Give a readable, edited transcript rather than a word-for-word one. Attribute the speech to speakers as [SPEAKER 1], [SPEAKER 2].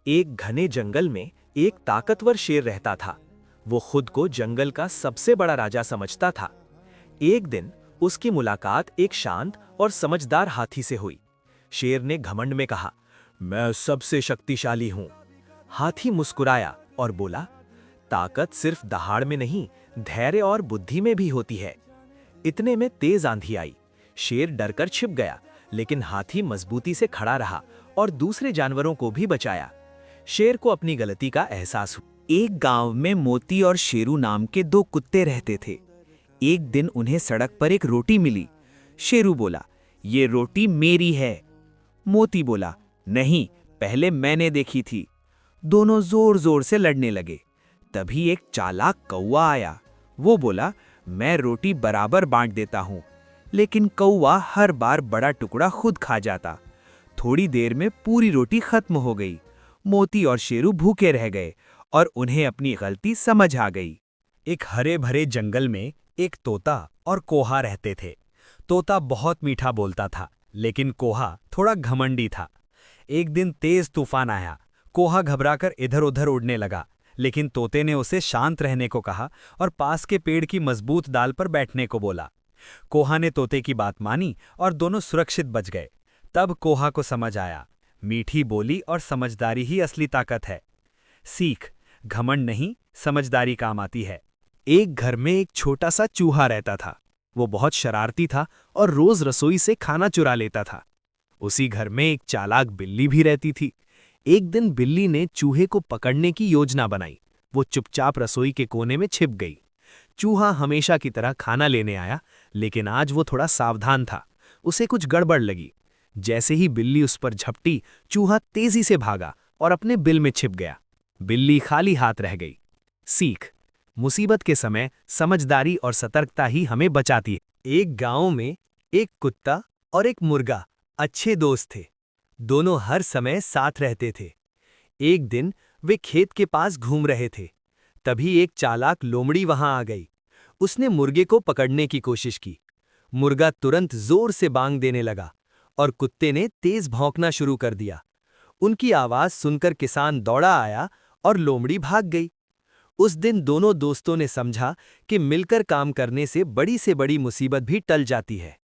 [SPEAKER 1] एक घने जंगल में एक ताकतवर शेर रहता था। वो खुद को जंगल का सबसे बड़ा राजा समझता था। एक दिन उसकी मुलाकात एक शांत और समझदार हाथी से हुई। शेर ने घमंड में कहा, मैं सबसे शक्तिशाली हूं। हाथी मुस्कुराया और बोला, ताकत सिर्फ दहाड़ में नहीं, धैर्य और बुद्धि में भी होती है। इतने में तेज आंधी आई। शेर डरकर छिप गया, लेकिन हाथी मजबूती से खड़ा रहा और दूसरे जानवरों को भी बचाया। शेर को अपनी गलती का एहसास हुआ।
[SPEAKER 2] एक गांव में मोती और शेरू नाम के दो कुत्ते रहते थे। एक दिन उन्हें सड़क पर एक रोटी मिली। शेरू बोला, ये रोटी मेरी है। मोती बोला, नहीं, पहले मैंने देखी थी। दोनों जोर जोर से लड़ने लगे। तभी एक चालाक कौवा आया। वो बोला, मैं रोटी बराबर बांट देता हूं। लेकिन कौवा हर बार बड़ा टुकड़ा खुद खा जाता। थोड़ी देर में पूरी रोटी खत्म हो गई। मोती और शेरू भूखे रह गए और उन्हें अपनी गलती समझ आ गई।
[SPEAKER 1] एक हरे भरे जंगल में एक तोता और कोहा रहते थे। तोता बहुत मीठा बोलता था, लेकिन कोहा थोड़ा घमंडी था। एक दिन तेज तूफान आया। कोहा घबराकर इधर-उधर उड़ने लगा, लेकिन तोते ने उसे शांत रहने को कहा और पास के पेड़ की मजबूत डाल पर बैठने को बोला। कोहा ने तोते की बात मानी और दोनों सुरक्षित बच गए। तब कोहा को समझ आया, मीठी बोली और समझदारी ही असली ताकत है। सीख, घमंड नहीं, समझदारी काम आती है। एक घर में एक छोटा सा चूहा रहता था। वो बहुत शरारती था और रोज रसोई से खाना चुरा लेता था। उसी घर में एक चालाक बिल्ली भी रहती थी। एक दिन बिल्ली ने चूहे को पकड़ने की योजना बनाई। वो चुपचाप रसोई के कोने में छिप गई। चूहा हमेशा की तरह खाना लेने आया, लेकिन आज वो थोड़ा सावधान था। उसे कुछ गड़बड़ लगी। जैसे ही बिल्ली उस पर झपटी, चूहा तेजी से भागा और अपने बिल में छिप गया। बिल्ली खाली हाथ रह गई। सीख, मुसीबत के समय समझदारी और सतर्कता ही हमें बचाती है। एक गांव में एक कुत्ता और एक मुर्गा अच्छे दोस्त थे। दोनों हर समय साथ रहते थे। एक दिन वे खेत के पास घूम रहे थे। तभी एक चालाक लोमड़ी वहां आ गई। उसने मुर्गे को पकड़ने की कोशिश की। मुर्गा तुरंत जोर से बांग देने लगा और कुत्ते ने तेज भौंकना शुरू कर दिया। उनकी आवाज सुनकर किसान दौड़ा आया और लोमड़ी भाग गई। उस दिन दोनों दोस्तों ने समझा कि मिलकर काम करने से बड़ी मुसीबत भी टल जाती है।